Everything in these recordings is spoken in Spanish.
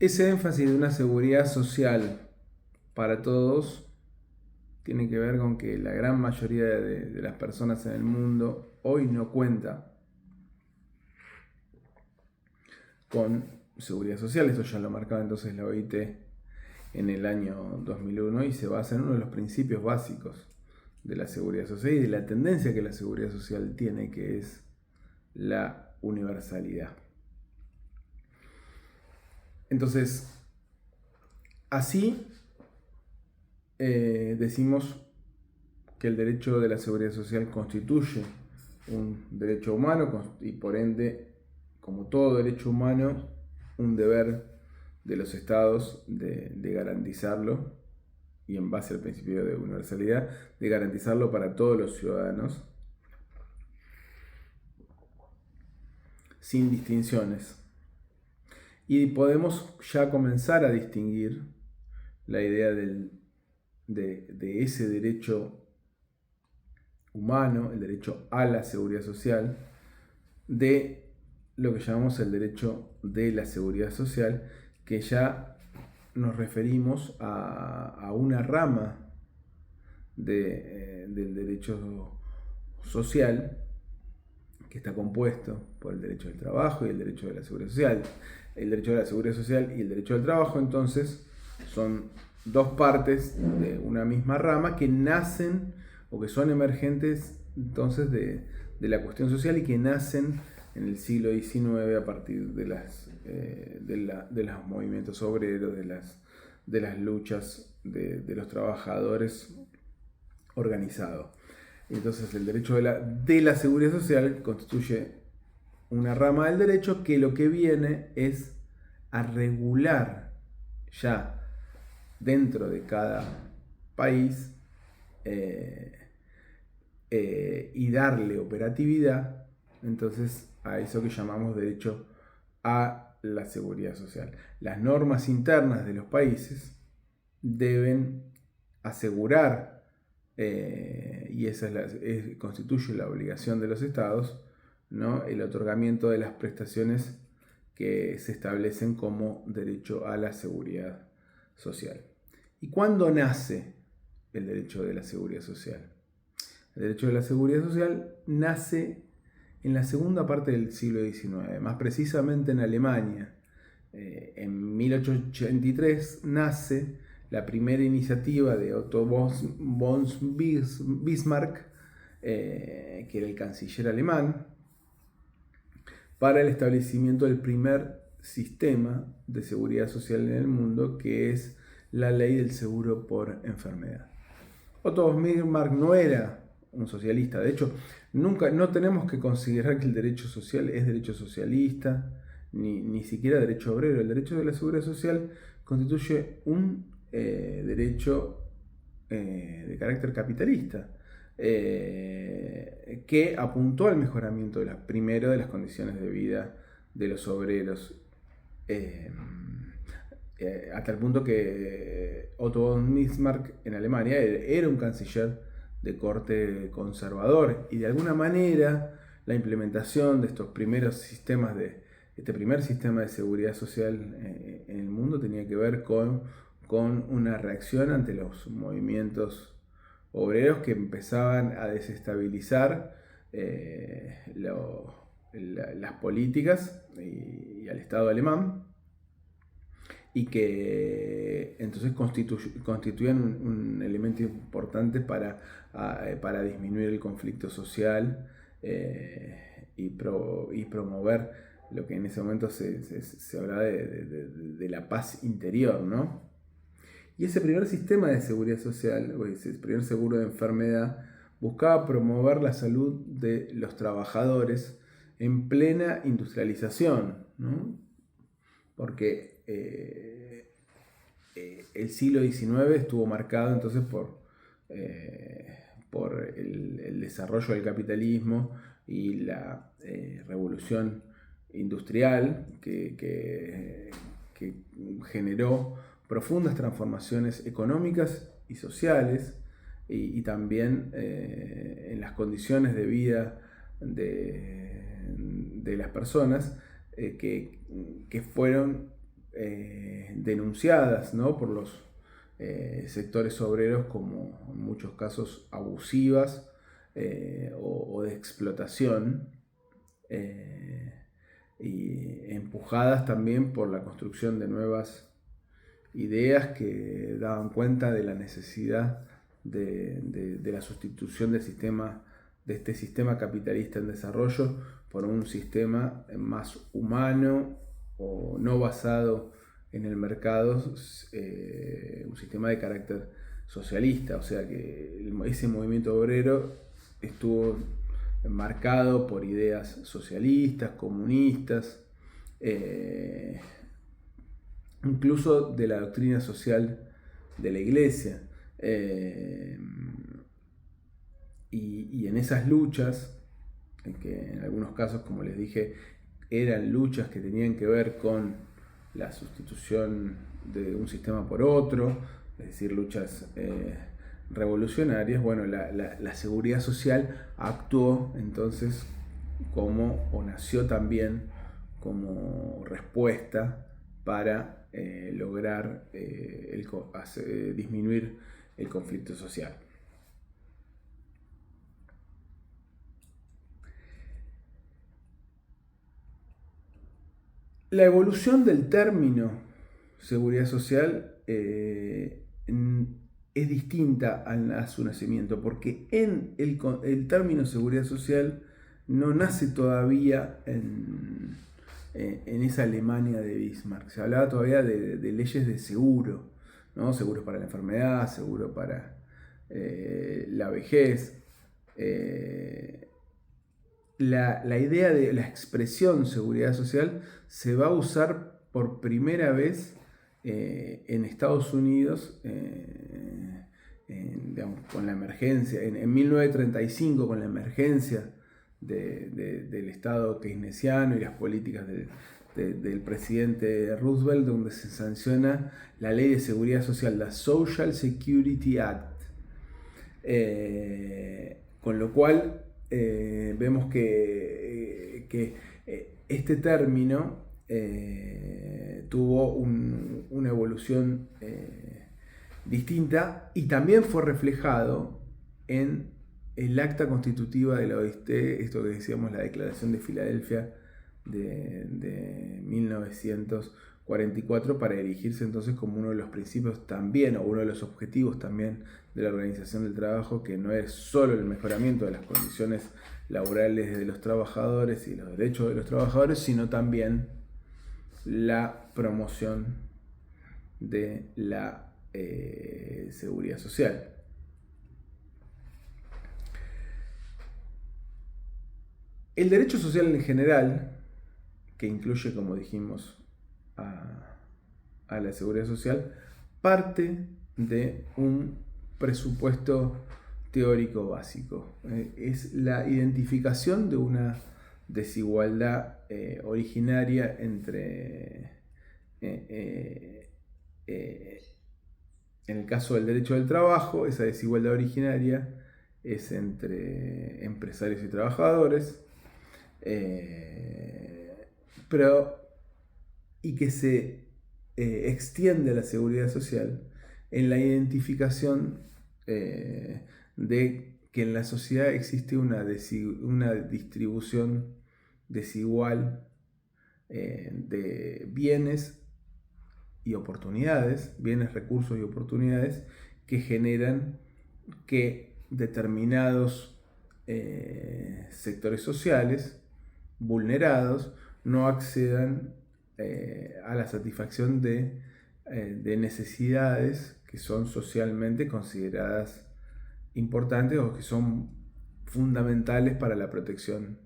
Ese énfasis de una seguridad social para todos tiene que ver con que la gran mayoría de las personas en el mundo hoy no cuenta con seguridad social. Eso ya lo marcaba entonces la OIT en el año 2001 y se basa en uno de los principios básicos de la seguridad social y de la tendencia que la seguridad social tiene, que es la universalidad. Entonces, así decimos que el derecho de la seguridad social constituye un derecho humano y por ende, como todo derecho humano, un deber de los estados de garantizarlo, y en base al principio de universalidad, de garantizarlo para todos los ciudadanos, sin distinciones. Y podemos ya comenzar a distinguir la idea de ese derecho humano, el derecho a la seguridad social, de lo que llamamos el derecho de la seguridad social, que ya nos referimos a una rama del derecho social que está compuesto por el derecho del trabajo y el derecho de la seguridad social. El derecho de la seguridad social y el derecho del trabajo, entonces, son dos partes de una misma rama que nacen o que son emergentes entonces de la cuestión social y que nacen en el siglo XIX a partir de los movimientos obreros, de las luchas de los trabajadores organizados. Entonces el derecho de la seguridad social constituye una rama del derecho que lo que viene es a regular ya dentro de cada país y darle operatividad entonces a eso que llamamos derecho a la seguridad social. Las normas internas de los países deben asegurar, y esa constituye la obligación de los estados, ¿no?, el otorgamiento de las prestaciones que se establecen como derecho a la seguridad social. ¿Y cuándo nace el derecho de la seguridad social? El derecho de la seguridad social nace en la segunda parte del siglo XIX, más precisamente en Alemania. En 1883 nace la primera iniciativa de Otto von Bismarck, que era el canciller alemán, para el establecimiento del primer sistema de seguridad social en el mundo, que es la ley del seguro por enfermedad. Otto von Bismarck no era un socialista, de hecho, no tenemos que considerar que el derecho social es derecho socialista, ni siquiera derecho obrero. El derecho de la seguridad social constituye un derecho de carácter capitalista, que apuntó al mejoramiento primero de las condiciones de vida de los obreros, hasta el punto que Otto von Bismarck en Alemania era un canciller de corte conservador, y de alguna manera la implementación de estos primeros sistemas este primer sistema de seguridad social en el mundo tenía que ver con una reacción ante los movimientos obreros que empezaban a desestabilizar las políticas y al Estado alemán, y que entonces constituían un elemento importante para disminuir el conflicto social, y promover lo que en ese momento se hablaba de la paz interior, ¿no? Y ese primer sistema de seguridad social, o ese primer seguro de enfermedad, buscaba promover la salud de los trabajadores en plena industrialización, ¿no? Porque el siglo XIX estuvo marcado entonces por el desarrollo del capitalismo y la revolución industrial que generó profundas transformaciones económicas y sociales, y también en las condiciones de vida de las personas, que fueron denunciadas, ¿no?, por los sectores obreros como en muchos casos abusivas o de explotación, y empujadas también por la construcción de nuevas ideas que daban cuenta de la necesidad de la sustitución del sistema, de este sistema capitalista en desarrollo, por un sistema más humano o no basado en el mercado, un sistema de carácter socialista. O sea que ese movimiento obrero estuvo marcado por ideas socialistas, comunistas, incluso de la doctrina social de la Iglesia. Y en esas luchas, que en algunos casos, como les dije, eran luchas que tenían que ver con la sustitución de un sistema por otro, es decir, luchas revolucionarias, bueno, la seguridad social actuó entonces como, o nació también como respuesta para lograr disminuir el conflicto social. La evolución del término seguridad social es distinta a su nacimiento, porque en el término seguridad social no nace todavía en esa Alemania de Bismarck. Se hablaba todavía de leyes de seguro, ¿no? Seguros para la enfermedad, seguro para la vejez. La idea de la expresión seguridad social se va a usar por primera vez en Estados Unidos, digamos, con la emergencia, en 1935, con la emergencia del Estado keynesiano y las políticas del presidente Roosevelt, donde se sanciona la ley de seguridad social, la Social Security Act. Con lo cual vemos que este término tuvo una evolución distinta, y también fue reflejado en el acta constitutiva de la OIT, esto que decíamos, la Declaración de Filadelfia de 1944, para erigirse entonces como uno de los principios también, o uno de los objetivos también de la Organización del Trabajo, que no es solo el mejoramiento de las condiciones laborales de los trabajadores y los derechos de los trabajadores, sino también la promoción de la seguridad social. El derecho social en general, que incluye, como dijimos, a la seguridad social, parte de un presupuesto teórico básico. Es la identificación de una desigualdad originaria entre, en el caso del derecho del trabajo, esa desigualdad originaria es entre empresarios y trabajadores, y que se extiende a la seguridad social en la identificación de que en la sociedad existe una distribución desigual de bienes y oportunidades, bienes, recursos y oportunidades, que generan que determinados sectores sociales vulnerados no accedan a la satisfacción de necesidades que son socialmente consideradas importantes o que son fundamentales para la protección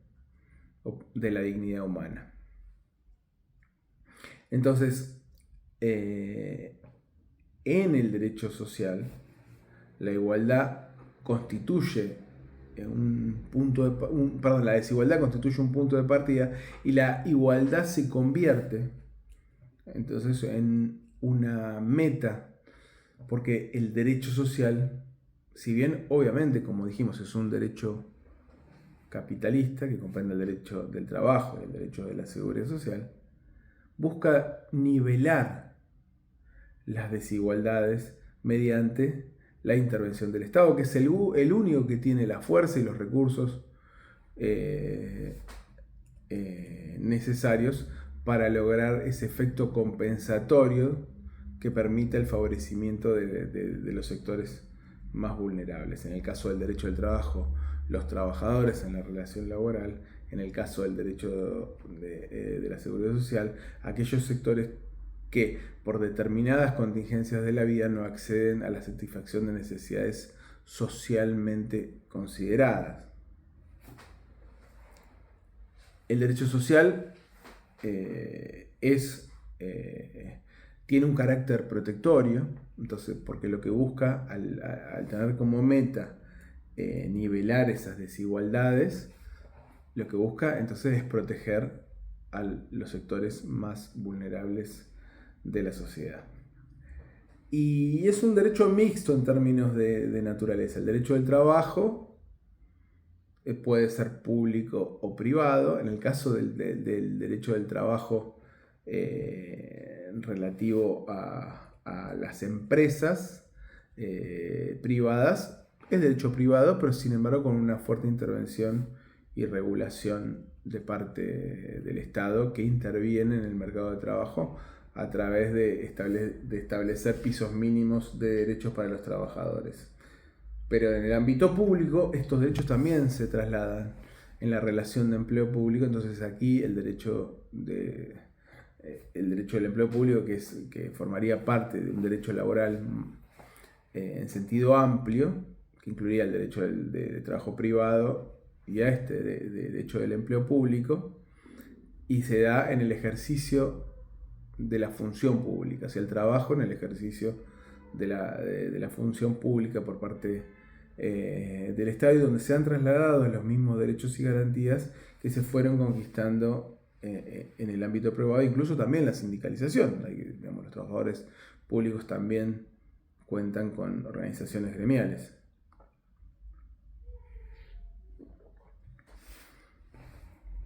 de la dignidad humana. Entonces, en el derecho social, la igualdad constituye la desigualdad constituye un punto de partida, y la igualdad se convierte entonces en una meta, porque el derecho social, si bien obviamente, como dijimos, es un derecho capitalista que comprende el derecho del trabajo y el derecho de la seguridad social, busca nivelar las desigualdades mediante la intervención del Estado, que es el único que tiene la fuerza y los recursos necesarios para lograr ese efecto compensatorio que permita el favorecimiento de los sectores más vulnerables. En el caso del derecho del trabajo, los trabajadores en la relación laboral; en el caso del derecho de la seguridad social, aquellos sectores que por determinadas contingencias de la vida no acceden a la satisfacción de necesidades socialmente consideradas. El derecho social tiene un carácter protectorio, entonces, porque lo que busca al tener como meta nivelar esas desigualdades, lo que busca entonces es proteger a los sectores más vulnerables de la sociedad. Y es un derecho mixto en términos de naturaleza. El derecho del trabajo puede ser público o privado. En el caso del derecho del trabajo relativo a las empresas privadas, es derecho privado, pero sin embargo con una fuerte intervención y regulación de parte del Estado, que interviene en el mercado de trabajo a través de establecer pisos mínimos de derechos para los trabajadores. Pero en el ámbito público estos derechos también se trasladan en la relación de empleo público. Entonces aquí el derecho del empleo público, que formaría parte de un derecho laboral en sentido amplio, que incluiría el derecho de trabajo privado y a de derecho del empleo público, y se da en el ejercicio de la función pública, hacia el trabajo en el ejercicio de la función pública por parte del Estado, y donde se han trasladado los mismos derechos y garantías que se fueron conquistando en el ámbito privado, incluso también la sindicalización. Los trabajadores públicos también cuentan con organizaciones gremiales.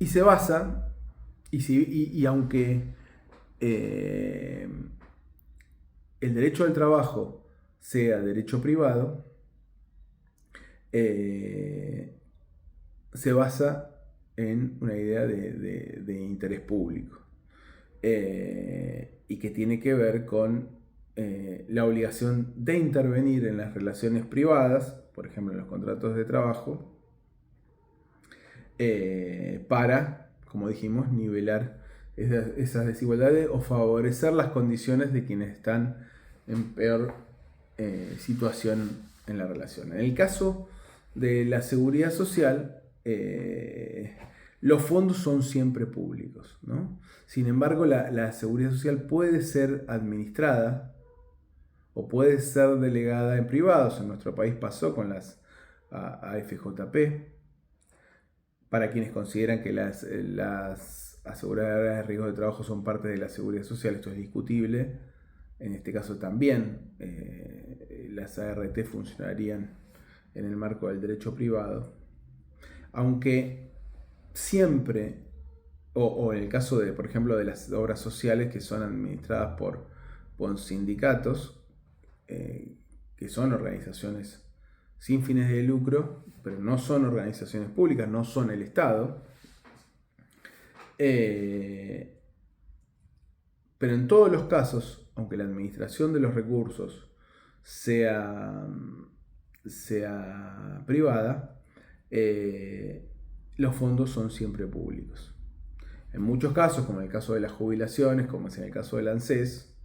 Y se basa, y aunque el derecho al trabajo sea derecho privado, se basa en una idea de interés público, y que tiene que ver con la obligación de intervenir en las relaciones privadas, por ejemplo en los contratos de trabajo, para, como dijimos, nivelar esas desigualdades o favorecer las condiciones de quienes están en peor situación en la relación. En el caso de la seguridad social, los fondos son siempre públicos, ¿no? Sin embargo, la seguridad social puede ser administrada o puede ser delegada en privados. En nuestro país pasó con las AFJP, para quienes consideran que las aseguradoras de riesgo de trabajo son parte de la seguridad social. Esto es discutible. En este caso también las ART funcionarían en el marco del derecho privado, aunque siempre, o en el caso por ejemplo, de las obras sociales que son administradas por sindicatos, que son organizaciones sin fines de lucro, pero no son organizaciones públicas, no son el Estado. Pero en todos los casos, aunque la administración de los recursos sea privada, los fondos son siempre públicos. En muchos casos, como en el caso de las jubilaciones, como es en el caso del ANSES,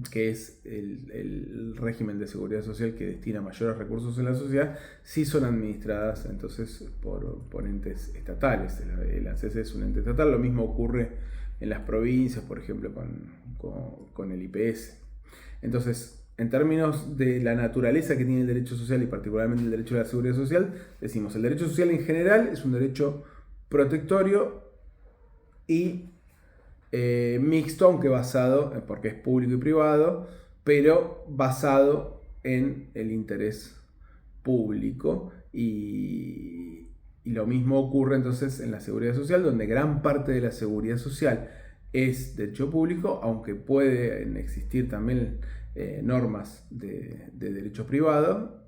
que es el régimen de seguridad social que destina mayores recursos en la sociedad, sí son administradas entonces por entes estatales. El ANSES es un ente estatal. Lo mismo ocurre en las provincias, por ejemplo, con el IPS. Entonces, en términos de la naturaleza que tiene el derecho social y particularmente el derecho a la seguridad social, decimos: el derecho social en general es un derecho protectorio y mixto, aunque basado, porque es público y privado, pero basado en el interés público, y Y lo mismo ocurre entonces en la seguridad social, donde gran parte de la seguridad social es derecho público, aunque pueden existir también normas de derecho privado.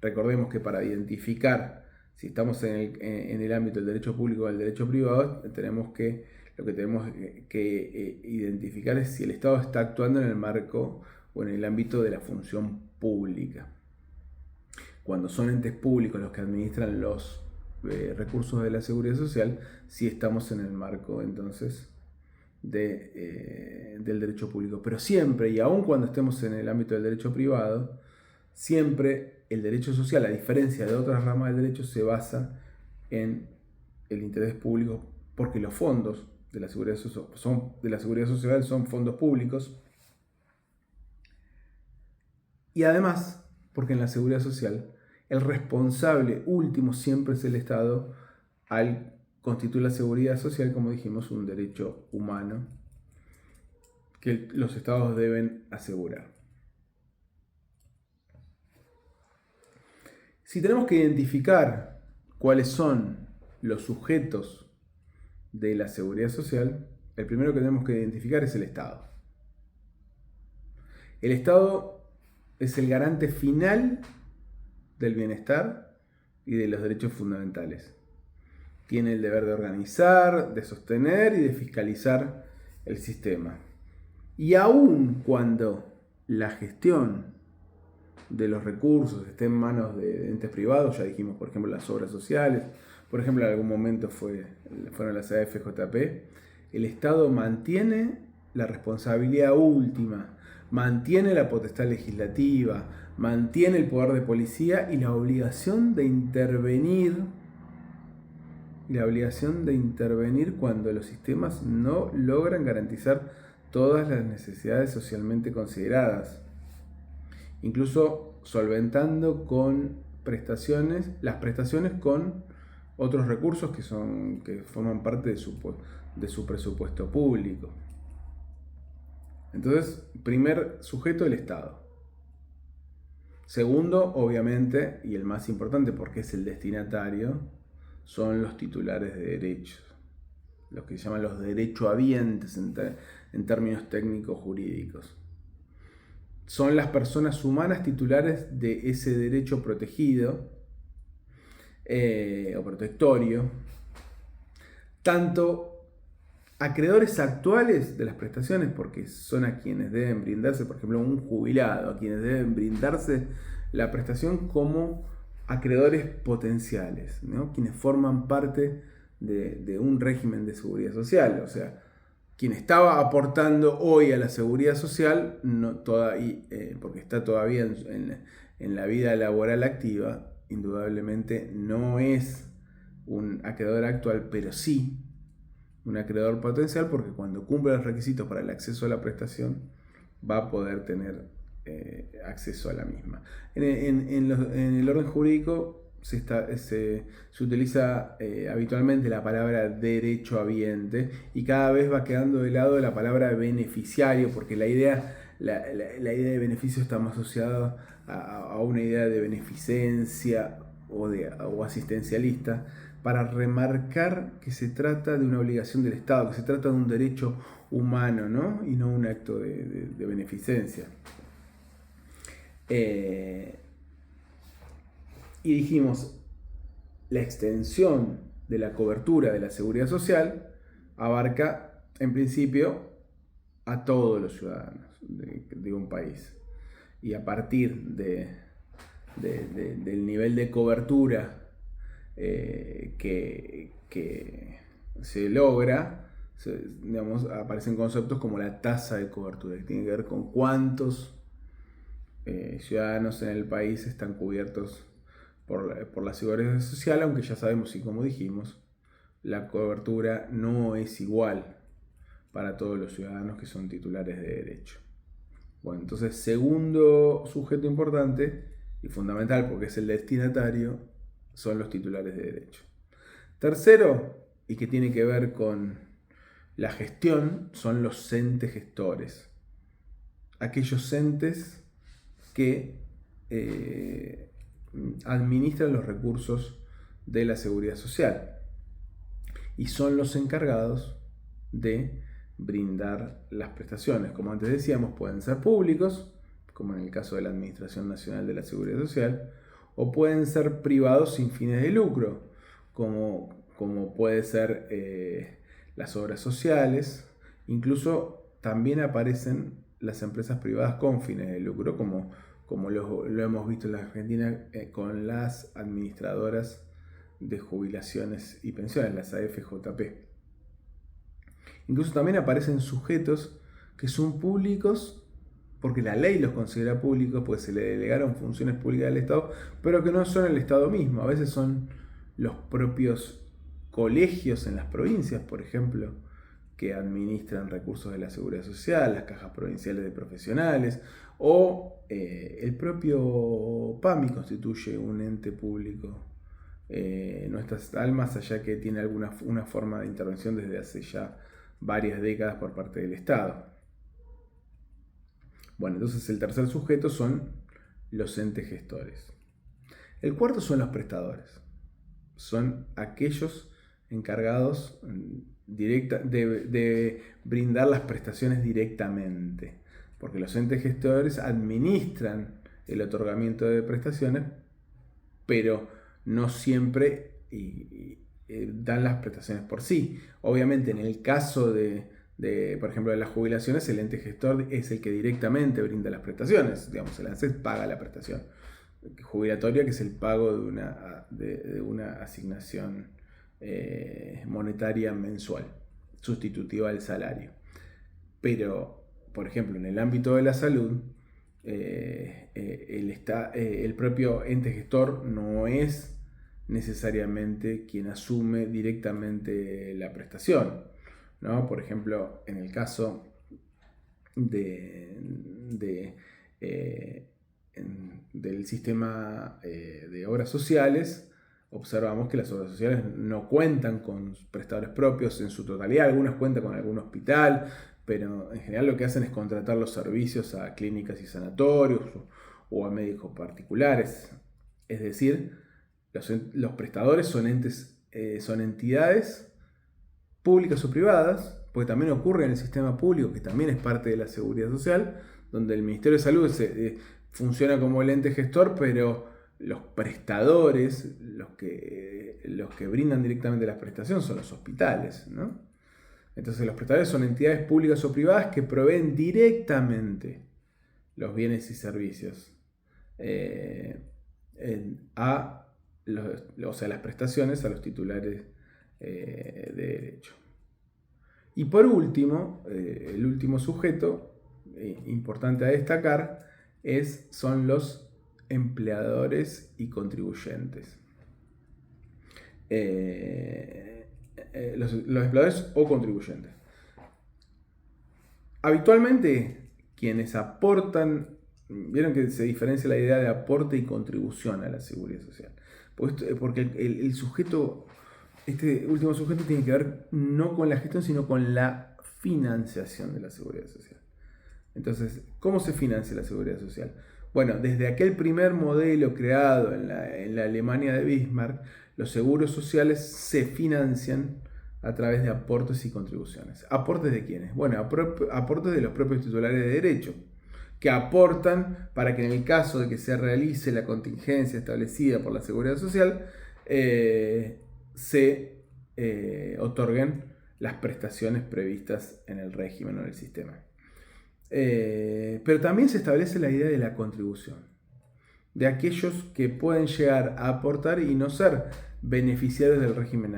Recordemos que para identificar si estamos en el ámbito del derecho público o del derecho privado, lo que tenemos que identificar es si el Estado está actuando en el marco o en el ámbito de la función pública. Cuando son entes públicos los que administran los recursos de la seguridad social, si estamos en el marco entonces del derecho público. Pero siempre, y aun cuando estemos en el ámbito del derecho privado, siempre el derecho social, a diferencia de otras ramas del derecho, se basa en el interés público, porque los fondos de la seguridad social son fondos públicos. Y además, porque en la seguridad social el responsable último siempre es el Estado, al constituir la seguridad social, como dijimos, un derecho humano que los Estados deben asegurar. Si tenemos que identificar cuáles son los sujetos de la seguridad social, el primero que tenemos que identificar es el Estado. El Estado es el garante final del bienestar y de los derechos fundamentales. Tiene el deber de organizar, de sostener y de fiscalizar el sistema. Y aun cuando la gestión de los recursos esté en manos de entes privados, ya dijimos, por ejemplo, las obras sociales, por ejemplo, en algún momento fueron las AFJP, el Estado mantiene la responsabilidad última, mantiene la potestad legislativa, mantiene el poder de policía y la obligación de intervenir cuando los sistemas no logran garantizar todas las necesidades socialmente consideradas, incluso solventando con las prestaciones con otros recursos que forman parte de su presupuesto público. Entonces, primer sujeto, el Estado. Segundo, obviamente, y el más importante porque es el destinatario, son los titulares de derechos, los que se llaman los derechohabientes en términos técnicos jurídicos. Son las personas humanas titulares de ese derecho protegido o protectorio, tanto acreedores actuales de las prestaciones, porque son a quienes deben brindarse, por ejemplo, un jubilado, a quienes deben brindarse la prestación, como acreedores potenciales, ¿no? Quienes forman parte de un régimen de seguridad social. O sea, quien estaba aportando hoy a la seguridad social, porque está todavía en la vida laboral activa, indudablemente no es un acreedor actual, pero sí un acreedor potencial, porque cuando cumple los requisitos para el acceso a la prestación va a poder tener acceso a la misma. En el orden jurídico se utiliza habitualmente la palabra derechohabiente, y cada vez va quedando de lado la palabra beneficiario, porque la idea de beneficio está más asociada a una idea de beneficencia o asistencialista, para remarcar que se trata de una obligación del Estado, que se trata de un derecho humano, ¿no? Y no un acto de beneficencia. Y dijimos, la extensión de la cobertura de la seguridad social abarca, en principio, a todos los ciudadanos de un país. Y a partir del nivel de cobertura que se logra, aparecen conceptos como la tasa de cobertura, que tiene que ver con cuántos ciudadanos en el país están cubiertos por la seguridad social, aunque ya sabemos, y como dijimos, la cobertura no es igual para todos los ciudadanos que son titulares de derecho. Bueno, entonces, segundo sujeto importante y fundamental, porque es el destinatario, son los titulares de derecho. Tercero, y que tiene que ver con la gestión, son los entes gestores. Aquellos entes que administran los recursos de la Seguridad Social y son los encargados de brindar las prestaciones. Como antes decíamos, pueden ser públicos, como en el caso de la Administración Nacional de la Seguridad Social, o pueden ser privados sin fines de lucro, como puede ser las obras sociales. Incluso también aparecen las empresas privadas con fines de lucro, como lo hemos visto en la Argentina con las administradoras de jubilaciones y pensiones, las AFJP. Incluso también aparecen sujetos que son públicos porque la ley los considera públicos, pues se le delegaron funciones públicas del Estado, pero que no son el Estado mismo. A veces son los propios colegios en las provincias, por ejemplo, que administran recursos de la Seguridad Social, las cajas provinciales de profesionales, o el propio PAMI constituye un ente público. No está tal, más allá que tiene una forma de intervención desde hace ya varias décadas por parte del Estado. Bueno, entonces el tercer sujeto son los entes gestores. El cuarto son los prestadores. Son aquellos encargados de brindar las prestaciones directamente. Porque los entes gestores administran el otorgamiento de prestaciones, pero no siempre dan las prestaciones por sí. Obviamente en el caso por ejemplo, de las jubilaciones, el ente gestor es el que directamente brinda las prestaciones. Digamos, el ANSES paga la prestación jubilatoria, que es el pago de una asignación monetaria mensual, sustitutiva del salario. Pero, por ejemplo, en el ámbito de la salud, el propio ente gestor no es necesariamente quien asume directamente la prestación, ¿no? Por ejemplo, en el caso del sistema de obras sociales, observamos que las obras sociales no cuentan con prestadores propios en su totalidad. Algunas cuentan con algún hospital, pero en general lo que hacen es contratar los servicios a clínicas y sanatorios o a médicos particulares. Es decir, los prestadores son entidades públicas o privadas, porque también ocurre en el sistema público, que también es parte de la seguridad social, donde el Ministerio de Salud funciona como el ente gestor, pero los prestadores, los que brindan directamente las prestaciones, son los hospitales, ¿no? Entonces los prestadores son entidades públicas o privadas que proveen directamente los bienes y servicios las prestaciones a los titulares de derecho. Y por último, el último sujeto importante a destacar son los empleadores y contribuyentes. Los empleadores o contribuyentes. Habitualmente, quienes aportan, vieron que se diferencia la idea de aporte y contribución a la seguridad social. Porque el sujeto, este último sujeto, tiene que ver no con la gestión, sino con la financiación de la seguridad social. Entonces, ¿cómo se financia la seguridad social? Bueno, desde aquel primer modelo creado en la Alemania de Bismarck, los seguros sociales se financian a través de aportes y contribuciones. ¿Aportes de quiénes? Bueno, aportes de los propios titulares de derecho, que aportan para que en el caso de que se realice la contingencia establecida por la seguridad social, se otorguen las prestaciones previstas en el régimen o en el sistema. Pero también se establece la idea de la contribución, de aquellos que pueden llegar a aportar y no ser beneficiarios del régimen,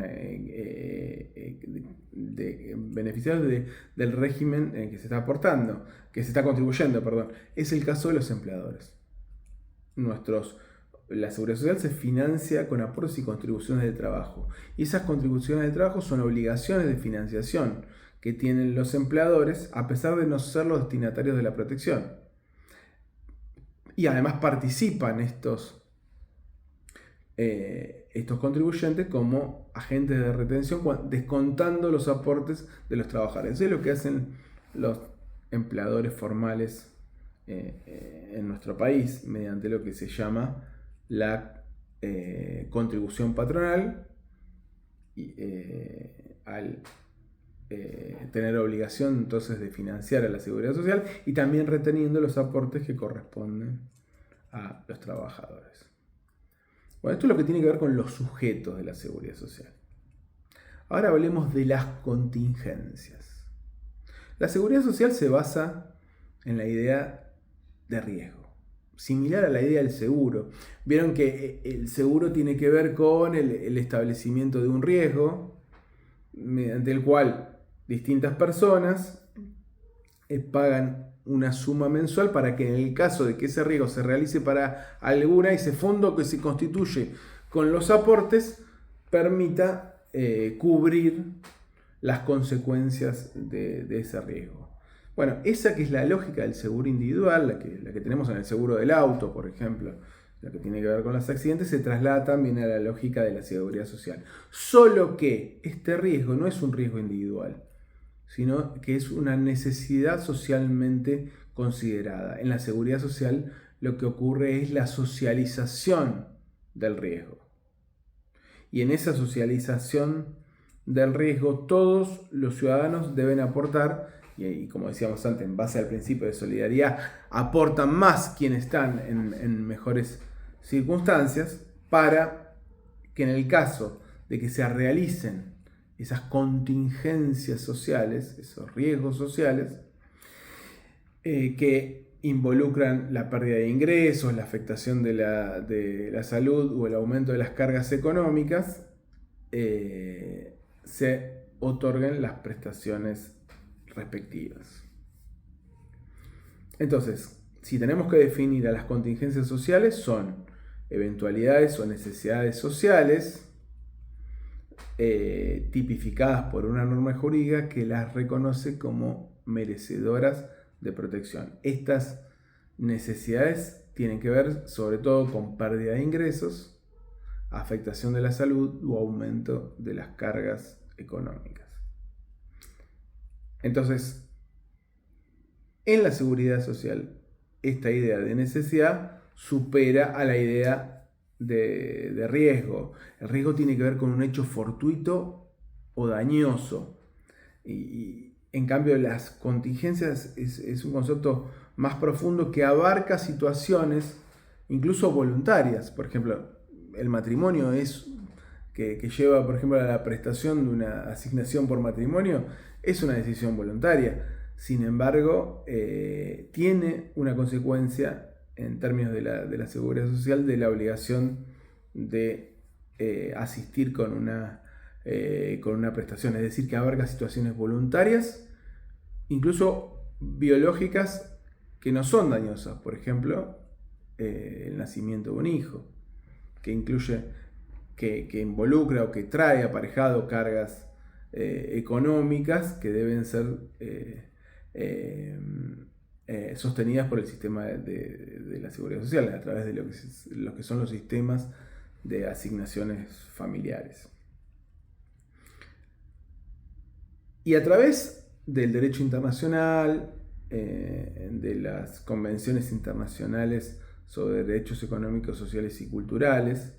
del régimen en que se está aportando, que se está contribuyendo, perdón. Es el caso de los empleadores. La seguridad social se financia con aportes y contribuciones de trabajo. Y esas contribuciones de trabajo son obligaciones de financiación que tienen los empleadores, a pesar de no ser los destinatarios de la protección. Y además participan estos contribuyentes como agentes de retención, descontando los aportes de los trabajadores. Eso es lo que hacen los empleadores formales en nuestro país, mediante lo que se llama la contribución patronal al tener obligación entonces de financiar a la seguridad social y también reteniendo los aportes que corresponden a los trabajadores. Bueno, esto es lo que tiene que ver con los sujetos de la seguridad social. Ahora hablemos de las contingencias. La seguridad social se basa en la idea de riesgo, similar a la idea del seguro. Vieron que el seguro tiene que ver con el establecimiento de un riesgo, mediante el cual distintas personas pagan una suma mensual para que en el caso de que ese riesgo se realice para alguna, ese fondo que se constituye con los aportes permita cubrir las consecuencias de ese riesgo. Bueno, esa que es la lógica del seguro individual, la que tenemos en el seguro del auto, por ejemplo, la que tiene que ver con los accidentes, se traslada también a la lógica de la seguridad social. Solo que este riesgo no es un riesgo individual, sino que es una necesidad socialmente considerada. En la seguridad social lo que ocurre es la socialización del riesgo. Y en esa socialización del riesgo todos los ciudadanos deben aportar, y como decíamos antes, en base al principio de solidaridad, aportan más quienes están en mejores circunstancias para que en el caso de que se realicen esas contingencias sociales, esos riesgos sociales, que involucran la pérdida de ingresos, la afectación de la salud o el aumento de las cargas económicas, se otorguen las prestaciones respectivas. Entonces, si tenemos que definir a las contingencias sociales, son eventualidades o necesidades sociales tipificadas por una norma jurídica que las reconoce como merecedoras de protección. Estas necesidades tienen que ver sobre todo con pérdida de ingresos, afectación de la salud o aumento de las cargas económicas. Entonces, en la seguridad social, esta idea de necesidad supera a la idea de riesgo. El riesgo tiene que ver con un hecho fortuito o dañoso. Y en cambio, las contingencias es un concepto más profundo que abarca situaciones incluso voluntarias. Por ejemplo, el matrimonio que lleva, por ejemplo, a la prestación de una asignación por matrimonio, es una decisión voluntaria. Sin embargo, tiene una consecuencia en términos de la seguridad social de la obligación de asistir con una prestación. Es decir, que abarca situaciones voluntarias, incluso biológicas, que no son dañosas. Por ejemplo, el nacimiento de un hijo, que incluye, que involucra o que trae aparejado cargas económicas que deben ser sostenidas por el sistema de la seguridad social a través de lo que son los sistemas de asignaciones familiares. Y a través del derecho internacional, de las convenciones internacionales sobre derechos económicos, sociales y culturales,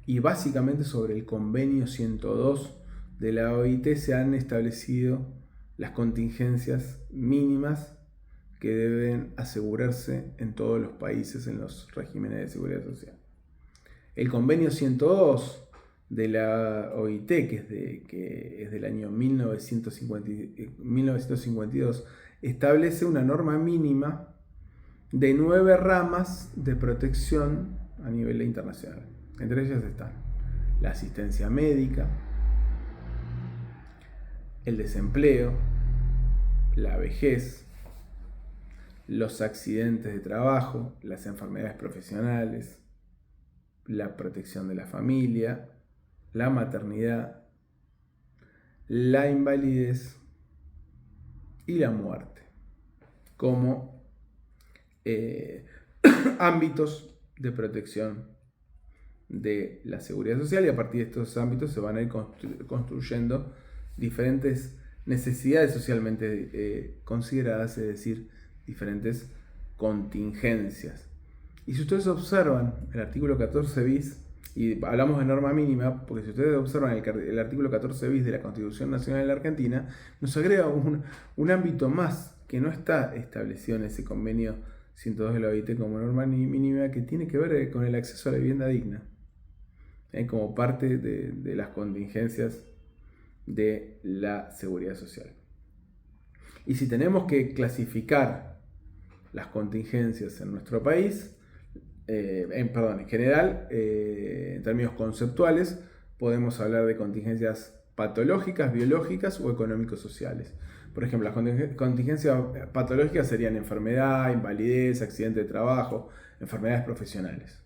y básicamente sobre el convenio 102 de la OIT, se han establecido las contingencias mínimas que deben asegurarse en todos los países en los regímenes de seguridad social. El convenio 102 de la OIT, que es del año 1952, establece una norma mínima de 9 ramas de protección a nivel internacional. Entre ellas están la asistencia médica, el desempleo, la vejez, los accidentes de trabajo, las enfermedades profesionales, la protección de la familia, la maternidad, la invalidez y la muerte, como ámbitos de protección de la seguridad social, y a partir de estos ámbitos se van a ir construyendo diferentes necesidades socialmente consideradas, es decir, diferentes contingencias. Y si ustedes observan el artículo 14 bis, Y hablamos de norma mínima porque si ustedes observan el artículo 14 bis de la Constitución Nacional de la Argentina, nos agrega un ámbito más que no está establecido en ese convenio 102 de la OIT como norma mínima, que tiene que ver con el acceso a la vivienda digna, como parte de las contingencias de la seguridad social. Y si tenemos que clasificar las contingencias en nuestro país, en general, en términos conceptuales, podemos hablar de contingencias patológicas, biológicas o económico-sociales. Por ejemplo, las contingencias patológicas serían enfermedad, invalidez, accidente de trabajo, enfermedades profesionales.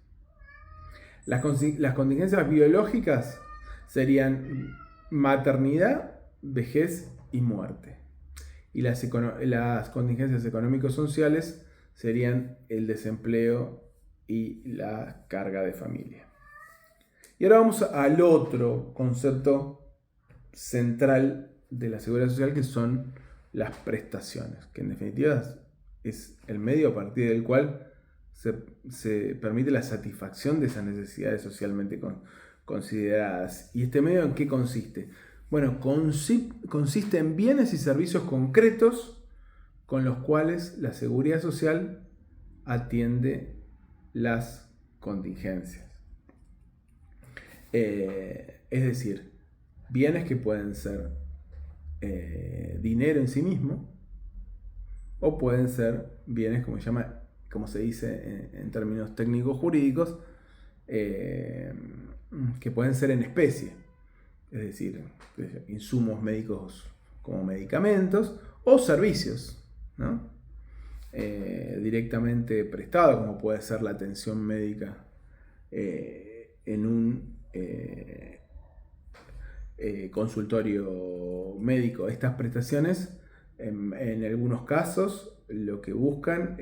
Las contingencias biológicas serían maternidad, vejez y muerte. Y las contingencias económico-sociales serían el desempleo y la carga de familia. Y ahora vamos al otro concepto central de la seguridad social, que son las prestaciones, que en definitiva es el medio a partir del cual se permite la satisfacción de esas necesidades socialmente consideradas. ¿Y este medio en qué consiste? Bueno, consiste en bienes y servicios concretos con los cuales la seguridad social atiende las contingencias. Es decir, bienes que pueden ser dinero en sí mismo, o pueden ser bienes, como se dice en términos técnicos jurídicos, que pueden ser en especie, es decir, insumos médicos como medicamentos o servicios, ¿no? Directamente prestados, como puede ser la atención médica en un consultorio médico. Estas prestaciones, en algunos casos, lo que buscan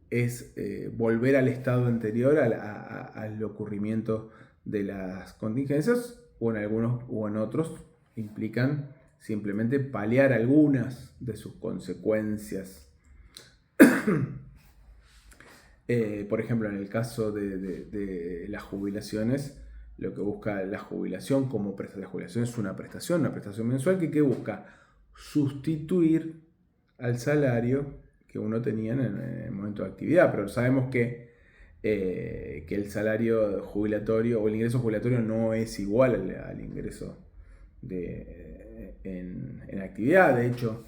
es volver al estado anterior al ocurrimiento de las contingencias, o en otros implican simplemente paliar algunas de sus consecuencias. Por ejemplo, en el caso de las jubilaciones, lo que busca la jubilación como prestación, la jubilación es una prestación mensual que busca sustituir al salario que uno tenía en el momento de actividad, pero sabemos que el salario jubilatorio o el ingreso jubilatorio no es igual al ingreso en actividad. De hecho,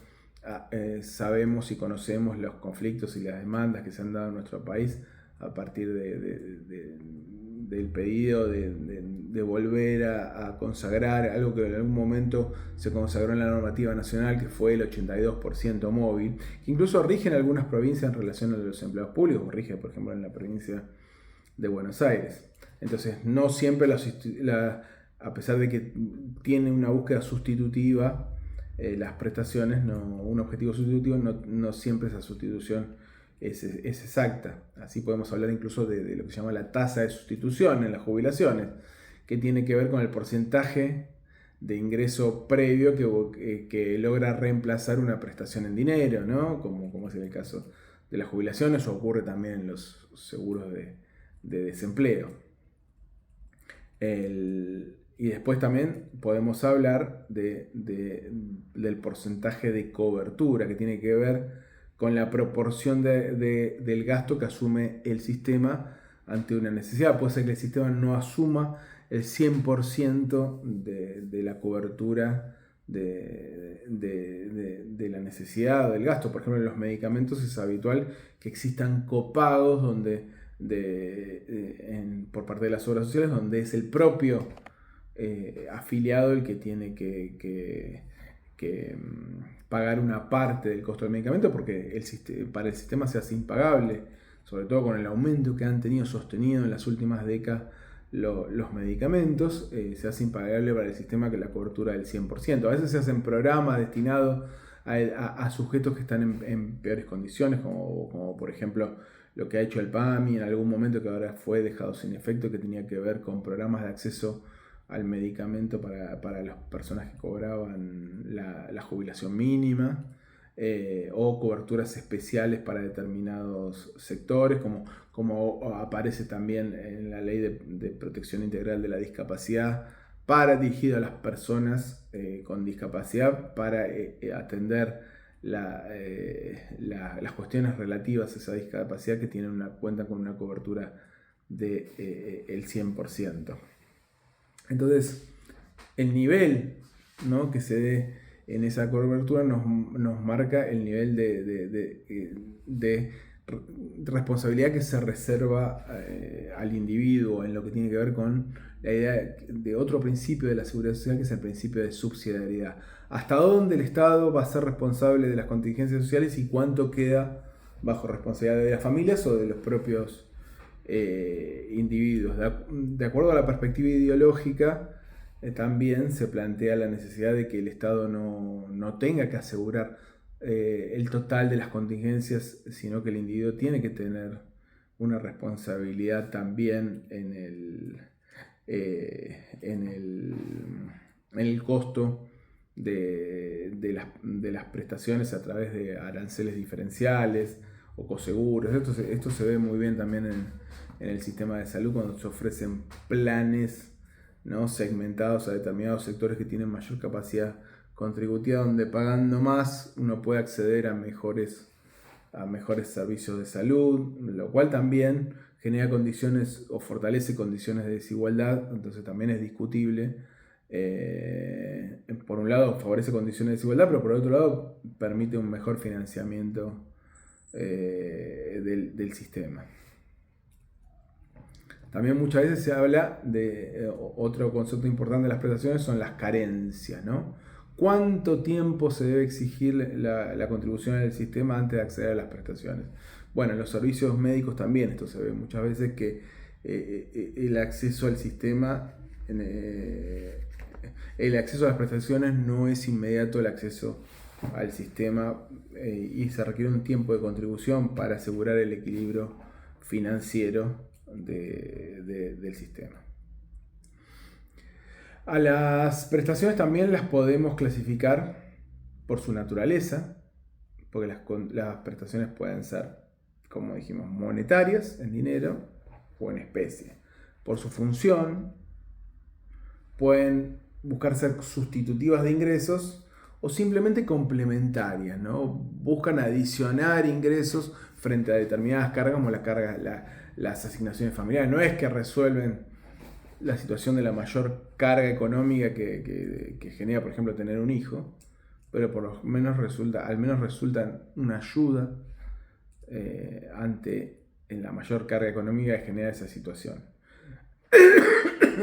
sabemos y conocemos los conflictos y las demandas que se han dado en nuestro país a partir del pedido de volver a consagrar algo que en algún momento se consagró en la normativa nacional, que fue el 82% móvil, que incluso rige en algunas provincias en relación a los empleados públicos, rige por ejemplo en la provincia de Buenos Aires. Entonces no siempre a pesar de que tiene una búsqueda sustitutiva, las prestaciones, un objetivo sustitutivo, no siempre esa sustitución es exacta. Así podemos hablar incluso de lo que se llama la tasa de sustitución en las jubilaciones, que tiene que ver con el porcentaje de ingreso previo que logra reemplazar una prestación en dinero, ¿no? Como es el caso de las jubilaciones, o ocurre también en los seguros de desempleo. Y después también podemos hablar del porcentaje de cobertura, que tiene que ver con la proporción del gasto que asume el sistema ante una necesidad. Puede ser que el sistema no asuma el 100% de la cobertura de la necesidad o del gasto. Por ejemplo, en los medicamentos es habitual que existan copagos por parte de las obras sociales, donde es el propio afiliado el que tiene que pagar una parte del costo del medicamento, porque para el sistema se hace impagable, sobre todo con el aumento que han tenido sostenido en las últimas décadas los medicamentos, se hace impagable para el sistema que la cobertura del 100%. A veces se hacen programas destinados a sujetos que están en peores condiciones, como por ejemplo lo que ha hecho el PAMI en algún momento, que ahora fue dejado sin efecto, que tenía que ver con programas de acceso al medicamento para las personas que cobraban la jubilación mínima. o coberturas especiales para determinados sectores, como aparece también en la Ley de Protección Integral de la Discapacidad, dirigido a las personas con discapacidad para atender las cuestiones relativas a esa discapacidad que cuentan con una cobertura del 100%. Entonces, el nivel, ¿no?, que se dé en esa cobertura nos marca el nivel de responsabilidad que se reserva al individuo en lo que tiene que ver con la idea de otro principio de la seguridad social, que es el principio de subsidiariedad. ¿Hasta dónde el Estado va a ser responsable de las contingencias sociales y cuánto queda bajo responsabilidad de las familias o de los propios individuos? De acuerdo a la perspectiva ideológica, también se plantea la necesidad de que el Estado no tenga que asegurar el total de las contingencias, sino que el individuo tiene que tener una responsabilidad también en el costo de las prestaciones a través de aranceles diferenciales o coseguros. Esto se ve muy bien también en el sistema de salud cuando se ofrecen planes, ¿no?, segmentados a determinados sectores que tienen mayor capacidad contributiva, donde pagando más uno puede acceder a mejores servicios de salud, lo cual también genera condiciones o fortalece condiciones de desigualdad. Entonces también es discutible. Por un lado favorece condiciones de desigualdad, pero por otro lado permite un mejor financiamiento del sistema. También muchas veces se habla de otro concepto importante de las prestaciones, son las carencias, ¿no? ¿Cuánto tiempo se debe exigir la contribución al sistema antes de acceder a las prestaciones? Bueno, en los servicios médicos también esto se ve muchas veces, que el acceso al sistema, el acceso a las prestaciones no es inmediato el acceso al sistema y se requiere un tiempo de contribución para asegurar el equilibrio financiero del sistema. A las prestaciones también las podemos clasificar por su naturaleza, porque las prestaciones pueden ser, como dijimos, monetarias, en dinero o en especie. Por su función, pueden buscar ser sustitutivas de ingresos o simplemente complementarias, ¿no? Buscan adicionar ingresos frente a determinadas cargas, como las asignaciones familiares. No es que resuelven la situación de la mayor carga económica que genera, por ejemplo, tener un hijo, pero al menos resultan una ayuda ante la mayor carga económica que genera esa situación.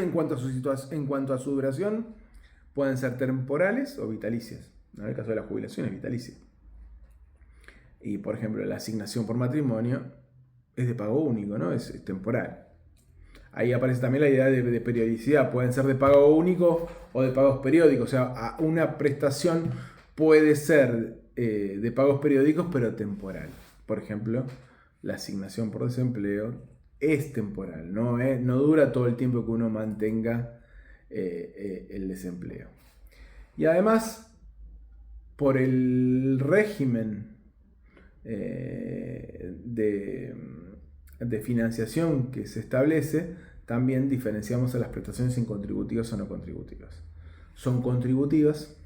En cuanto a su duración, pueden ser temporales o vitalicias. En el caso de la jubilación es vitalicia. Y por ejemplo, la asignación por matrimonio es de pago único, ¿no? Es temporal. Ahí aparece también la idea de periodicidad. Pueden ser de pago único o de pagos periódicos. O sea, una prestación puede ser de pagos periódicos, pero temporal. Por ejemplo, la asignación por desempleo es temporal, no dura todo el tiempo que uno mantenga el desempleo. Y además, por el régimen de financiación que se establece, también diferenciamos a las prestaciones en contributivas o no contributivas. Son contributivas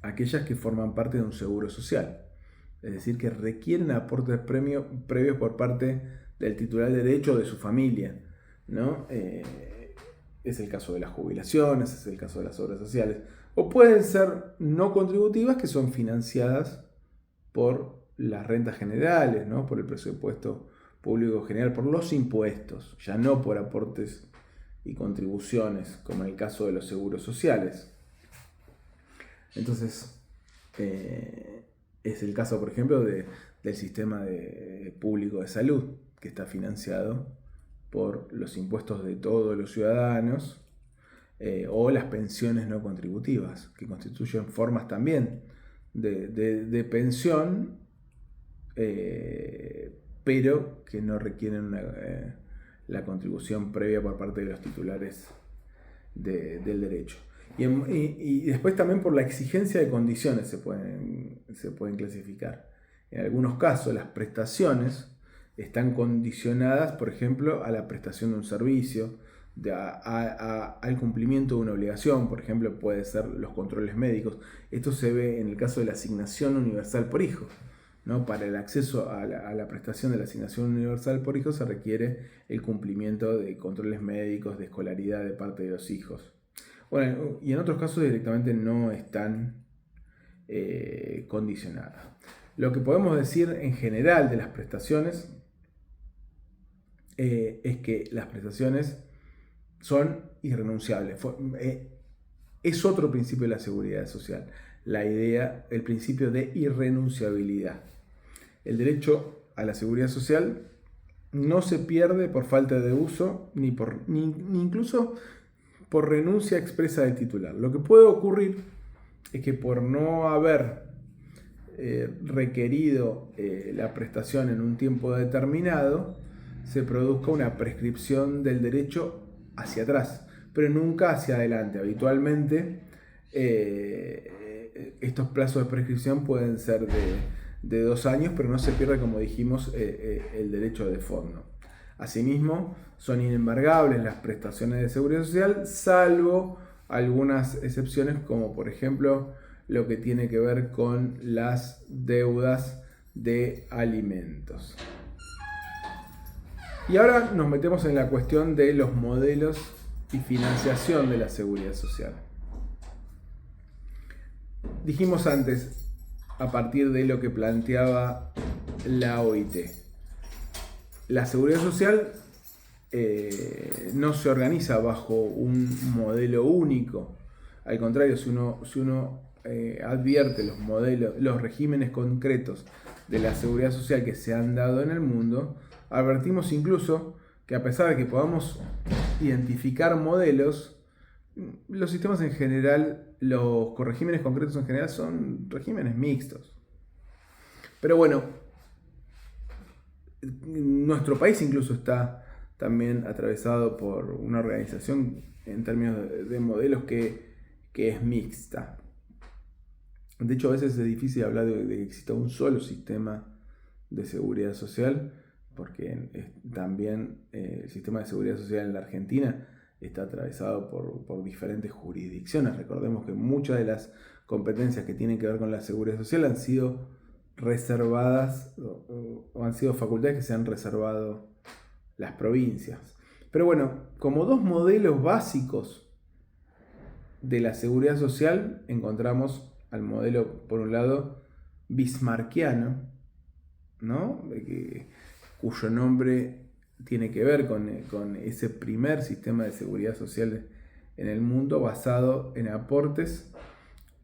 aquellas que forman parte de un seguro social, es decir, que requieren aportes previos por parte del titular de derecho o de su familia, ¿no? Es el caso de las jubilaciones, es el caso de las obras sociales. O pueden ser no contributivas, que son financiadas por las rentas generales, ¿no?, por el presupuesto público general, por los impuestos, ya no por aportes y contribuciones, como en el caso de los seguros sociales. Entonces, es el caso, por ejemplo, del sistema público de salud, que está financiado por los impuestos de todos los ciudadanos, o las pensiones no contributivas, que constituyen formas también de pensión, pero que no requieren la contribución previa por parte de los titulares del derecho. Y después también por la exigencia de condiciones se pueden se pueden clasificar. En algunos casos las prestaciones están condicionadas, por ejemplo, a la prestación de un servicio, al cumplimiento de una obligación. Por ejemplo, puede ser los controles médicos. Esto se ve en el caso de la asignación universal por hijo, ¿no? Para el acceso a la prestación de la asignación universal por hijo se requiere el cumplimiento de controles médicos, de escolaridad de parte de los hijos. Bueno, y en otros casos directamente no están condicionadas. Lo que podemos decir en general de las prestaciones es que las prestaciones son irrenunciables. Es otro principio de la seguridad social, el principio de irrenunciabilidad. El derecho a la seguridad social no se pierde por falta de uso ni incluso por renuncia expresa del titular. Lo que puede ocurrir es que por no haber requerido la prestación en un tiempo determinado, se produzca una prescripción del derecho hacia atrás, pero nunca hacia adelante. Habitualmente estos plazos de prescripción pueden ser de 2 años, pero no se pierde, como dijimos, el derecho de fondo. Asimismo, son inembargables las prestaciones de seguridad social, salvo algunas excepciones, como por ejemplo lo que tiene que ver con las deudas de alimentos. Y ahora nos metemos en la cuestión de los modelos y financiación de la seguridad social. Dijimos antes, a partir de lo que planteaba la OIT, la seguridad social no se organiza bajo un modelo único. Al contrario, si uno advierte los regímenes concretos de la seguridad social que se han dado en el mundo, advertimos incluso que a pesar de que podamos identificar modelos, los sistemas en general, los regímenes concretos en general son regímenes mixtos. Pero bueno, nuestro país incluso está también atravesado por una organización en términos de modelos que es mixta. De hecho, a veces es difícil hablar de que exista un solo sistema de seguridad social, porque también el sistema de seguridad social en la Argentina está atravesado por diferentes jurisdicciones. Recordemos que muchas de las competencias que tienen que ver con la seguridad social han sido reservadas o han sido facultades que se han reservado las provincias. Pero bueno, como dos modelos básicos de la seguridad social encontramos al modelo, por un lado, bismarckiano, ¿no? Cuyo nombre tiene que ver con ese primer sistema de seguridad social en el mundo basado en aportes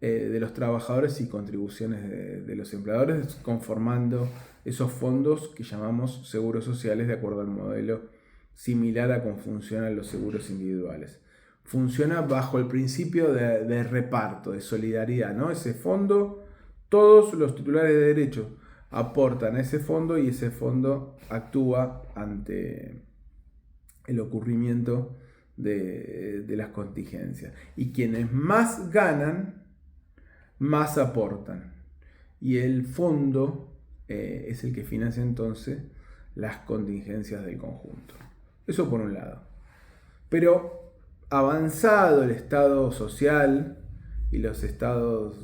de los trabajadores y contribuciones de los empleadores, conformando esos fondos que llamamos seguros sociales de acuerdo al modelo similar a cómo funcionan los seguros individuales. Funciona bajo el principio de reparto, de solidaridad, ¿no? Ese fondo, todos los titulares de derecho aportan a ese fondo y ese fondo actúa ante el ocurrimiento de las contingencias. Y quienes más ganan, más aportan. Y el fondo es el que financia entonces las contingencias del conjunto. Eso por un lado. Pero avanzado el estado social y los estados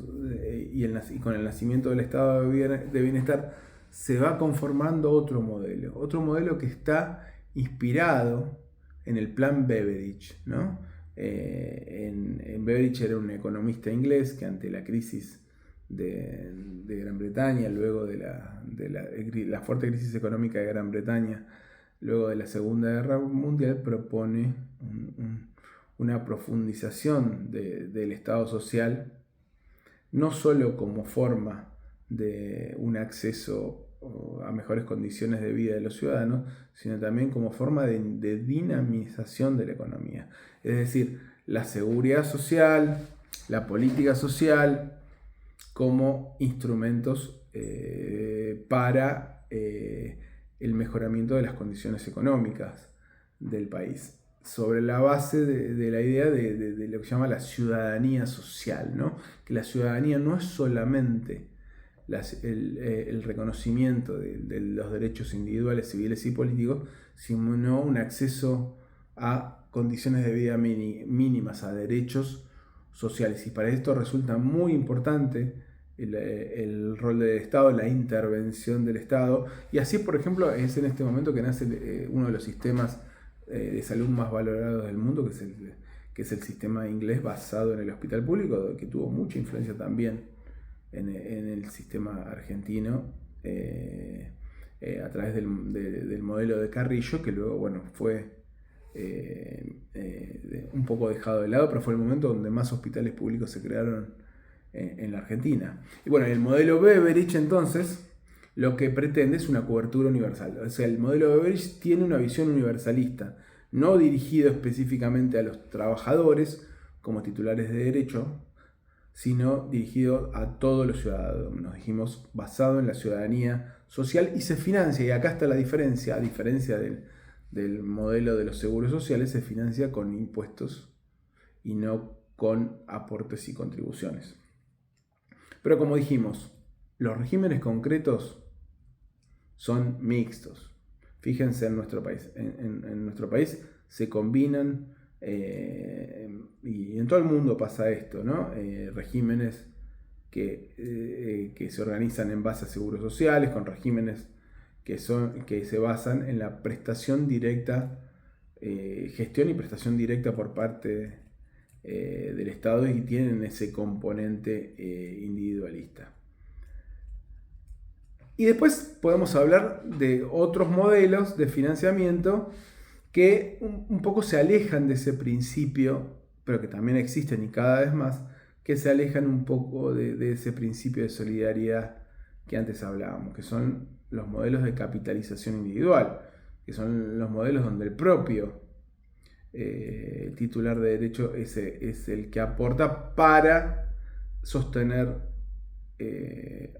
y con el nacimiento del estado de bienestar, se va conformando otro modelo que está inspirado en el plan Beveridge, ¿no? Beveridge era un economista inglés que ante la crisis de Gran Bretaña, luego de la fuerte crisis económica de Gran Bretaña, luego de la Segunda Guerra Mundial, propone una profundización del Estado social, no solo como forma de un acceso a mejores condiciones de vida de los ciudadanos, sino también como forma de dinamización de la economía. Es decir, la seguridad social, la política social, como instrumentos para el mejoramiento de las condiciones económicas del país, sobre la base de la idea de lo que se llama la ciudadanía social, ¿no? Que la ciudadanía no es solamente el reconocimiento de los derechos individuales, civiles y políticos, sino un acceso a condiciones de vida mínimas, a derechos sociales. Y para esto resulta muy importante el rol del Estado, la intervención del Estado. Y así, por ejemplo, es en este momento que nace uno de los sistemas de salud más valorados del mundo, que es el sistema inglés basado en el hospital público, que tuvo mucha influencia también en el sistema argentino a través del modelo de Carrillo, que luego, bueno, fue un poco dejado de lado, pero fue el momento donde más hospitales públicos se crearon en la Argentina. Y bueno, el modelo Beveridge, entonces, lo que pretende es una cobertura universal. O sea, el modelo Beveridge tiene una visión universalista, no dirigido específicamente a los trabajadores como titulares de derecho, sino dirigido a todos los ciudadanos. Nos dijimos, basado en la ciudadanía social, y se financia, y acá está la diferencia, a diferencia del modelo de los seguros sociales, se financia con impuestos y no con aportes y contribuciones. Pero como dijimos, los regímenes concretos son mixtos. Fíjense en nuestro país. En nuestro país se combinan, y en todo el mundo pasa esto, ¿no? Regímenes que se organizan en base a seguros sociales, con regímenes que se basan en la prestación directa, gestión y prestación directa por parte del Estado, y tienen ese componente individualista. Y después podemos hablar de otros modelos de financiamiento que un poco se alejan de ese principio, pero que también existen y cada vez más, que se alejan un poco de ese principio de solidaridad que antes hablábamos, que son los modelos de capitalización individual, que son los modelos donde el propio titular de derecho es el que aporta para sostener,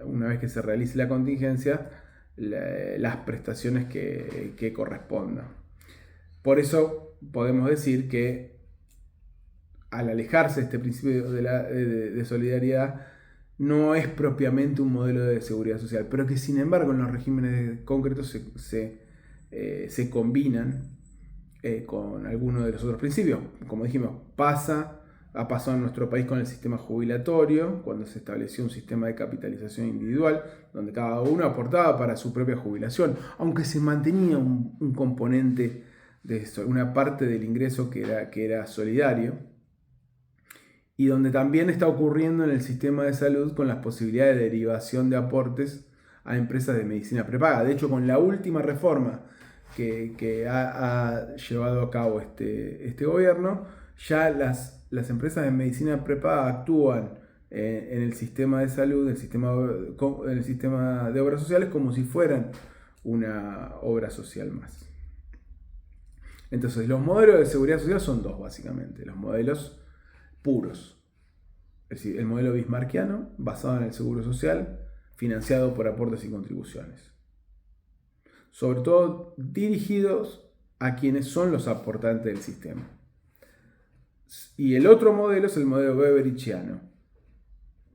una vez que se realice la contingencia, las prestaciones que correspondan. Por eso podemos decir que al alejarse de este principio de solidaridad, no es propiamente un modelo de seguridad social, pero que sin embargo en los regímenes concretos se combinan con algunos de los otros principios. Como dijimos, ha pasado en nuestro país con el sistema jubilatorio, cuando se estableció un sistema de capitalización individual, donde cada uno aportaba para su propia jubilación, aunque se mantenía un componente de eso, una parte del ingreso que era solidario, y donde también está ocurriendo en el sistema de salud con las posibilidades de derivación de aportes a empresas de medicina prepaga. De hecho, con la última reforma que ha llevado a cabo este gobierno, ya las empresas de medicina prepaga actúan en el sistema de salud, en el sistema de obras sociales, como si fueran una obra social más. Entonces, los modelos de seguridad social son dos, básicamente. Los modelos puros. Es decir, el modelo bismarckiano, basado en el seguro social, financiado por aportes y contribuciones. Sobre todo dirigidos a quienes son los aportantes del sistema. Y el otro modelo es el modelo beveridgeano,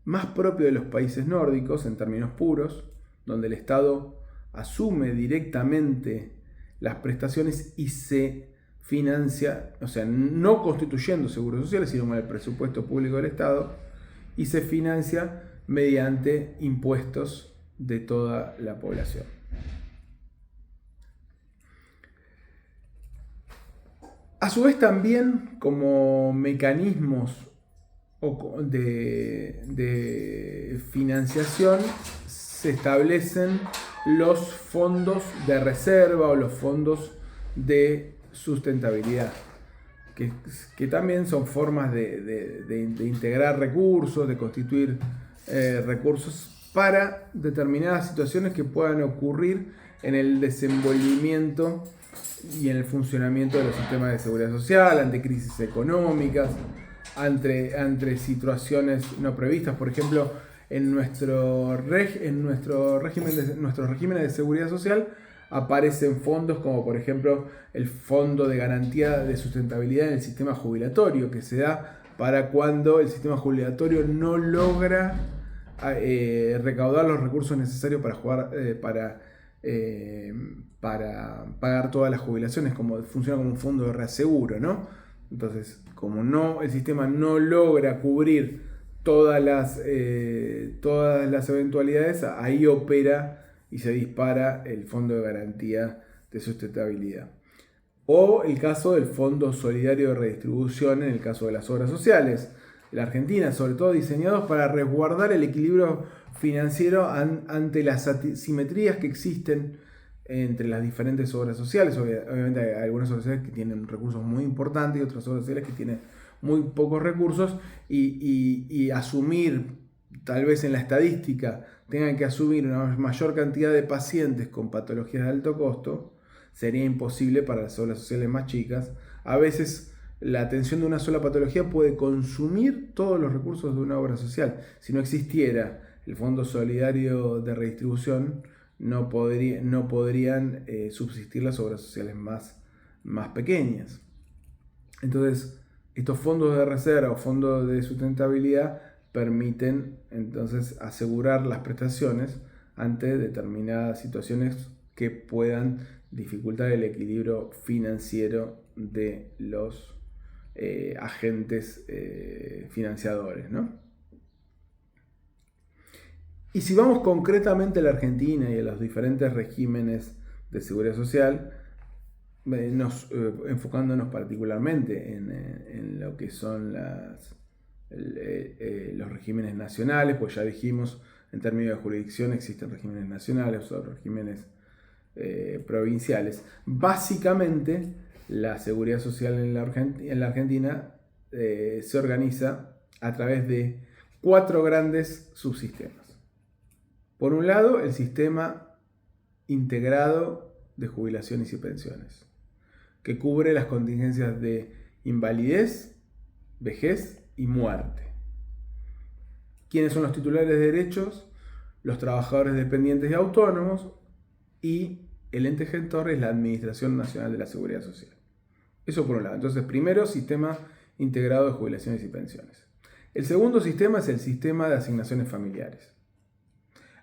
más propio de los países nórdicos en términos puros, donde el Estado asume directamente las prestaciones y se financia, o sea, no constituyendo seguros sociales, sino con el presupuesto público del Estado, y se financia mediante impuestos de toda la población. A su vez, también como mecanismos de financiación se establecen los fondos de reserva o los fondos de sustentabilidad, que también son formas de integrar recursos, de constituir recursos para determinadas situaciones que puedan ocurrir en el desenvolvimiento y en el funcionamiento de los sistemas de seguridad social, ante crisis económicas, ante situaciones no previstas. Por ejemplo, en nuestros regímenes de seguridad social aparecen fondos como, por ejemplo, el Fondo de Garantía de Sustentabilidad en el sistema jubilatorio, que se da para cuando el sistema jubilatorio no logra recaudar los recursos necesarios para pagar todas las jubilaciones, como funciona como un fondo de reaseguro, ¿no? Entonces, como el sistema no logra cubrir todas las eventualidades, ahí opera y se dispara el fondo de garantía de sustentabilidad. O el caso del Fondo Solidario de Redistribución en el caso de las obras sociales. La Argentina, sobre todo diseñados para resguardar el equilibrio financiero ante las asimetrías que existen entre las diferentes obras sociales. Obviamente hay algunas obras sociales que tienen recursos muy importantes y otras obras sociales que tienen muy pocos recursos y asumir, tal vez en la estadística, tengan que asumir una mayor cantidad de pacientes con patologías de alto costo, sería imposible para las obras sociales más chicas. A veces la atención de una sola patología puede consumir todos los recursos de una obra social. Si no existiera el Fondo Solidario de Redistribución, no podrían subsistir las obras sociales más pequeñas. Entonces, estos fondos de reserva o fondos de sustentabilidad permiten entonces asegurar las prestaciones ante determinadas situaciones que puedan dificultar el equilibrio financiero de los agentes financiadores, ¿no? Y si vamos concretamente a la Argentina y a los diferentes regímenes de seguridad social, enfocándonos particularmente en lo que son los regímenes nacionales, pues ya dijimos, en términos de jurisdicción existen regímenes nacionales o regímenes provinciales. Básicamente, la seguridad social en la Argentina se organiza a través de 4 grandes subsistemas. Por un lado, el sistema integrado de jubilaciones y pensiones, que cubre las contingencias de invalidez, vejez y muerte. ¿Quiénes son los titulares de derechos? Los trabajadores dependientes y autónomos, y el ente gestor es la Administración Nacional de la Seguridad Social. Eso por un lado. Entonces, primero, sistema integrado de jubilaciones y pensiones. El segundo sistema es el sistema de asignaciones familiares.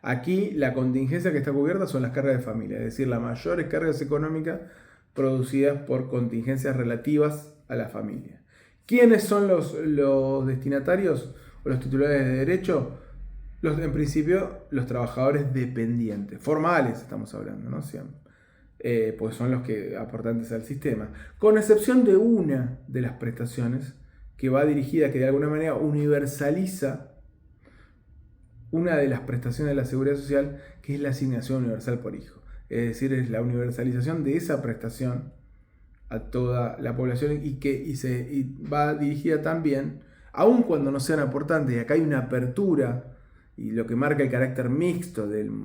Aquí la contingencia que está cubierta son las cargas de familia, es decir, las mayores cargas económicas producidas por contingencias relativas a la familia. ¿Quiénes son los destinatarios o los titulares de derecho? En principio, los trabajadores dependientes, formales estamos hablando, ¿no? Pues son los que aportantes al sistema, con excepción de una de las prestaciones que va dirigida, que de alguna manera universaliza una de las prestaciones de la seguridad social, que es la asignación universal por hijo. Es decir, es la universalización de esa prestación a toda la población y va dirigida también, aun cuando no sean aportantes, y acá hay una apertura, y lo que marca el carácter mixto del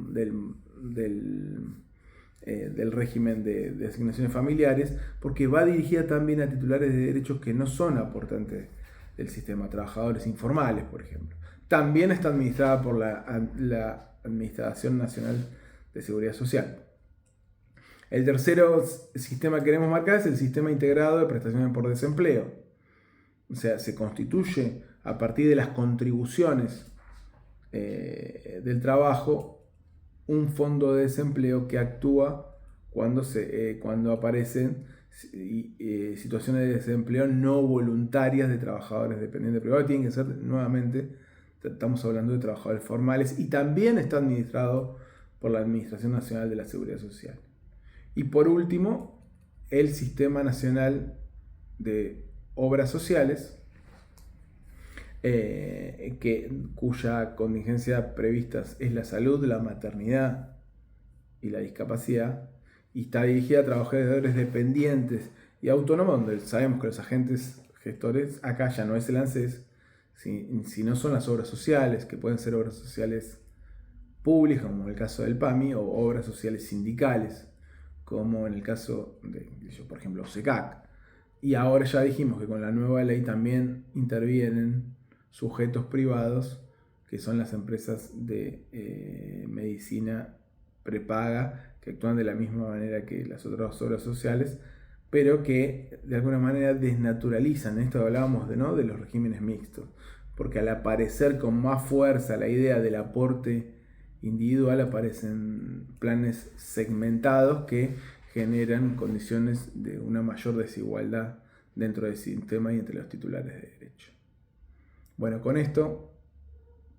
régimen de asignaciones familiares, porque va dirigida también a titulares de derechos que no son aportantes del sistema, trabajadores informales, por ejemplo. También está administrada por la Administración Nacional de Seguridad Social. El tercero sistema que queremos marcar es el sistema integrado de prestaciones por desempleo. O sea, se constituye a partir de las contribuciones del trabajo un fondo de desempleo que actúa cuando aparecen situaciones de desempleo no voluntarias de trabajadores dependientes privados. Tienen que ser, nuevamente, estamos hablando de trabajadores formales, y también está administrado por la Administración Nacional de la Seguridad Social. Y por último, el Sistema Nacional de Obras Sociales, cuya contingencia prevista es la salud, la maternidad y la discapacidad, y está dirigida a trabajadores dependientes y autónomos, donde sabemos que los agentes gestores, acá ya no es el ANSES, sino son las obras sociales, que pueden ser obras sociales públicas, como en el caso del PAMI, o obras sociales sindicales, como en el caso de, por ejemplo, SECAC. Y ahora ya dijimos que con la nueva ley también intervienen sujetos privados, que son las empresas de medicina prepaga, que actúan de la misma manera que las otras obras sociales, pero que de alguna manera desnaturalizan. Esto hablábamos de los regímenes mixtos. porque al aparecer con más fuerza la idea del aporte individual, aparecen planes segmentados que generan condiciones de una mayor desigualdad dentro del sistema y entre los titulares de derecho. Bueno, con esto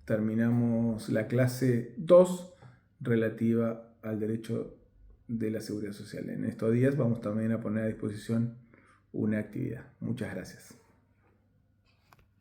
terminamos la clase 2 relativa al derecho de la seguridad social. En estos días vamos también a poner a disposición una actividad. Muchas gracias.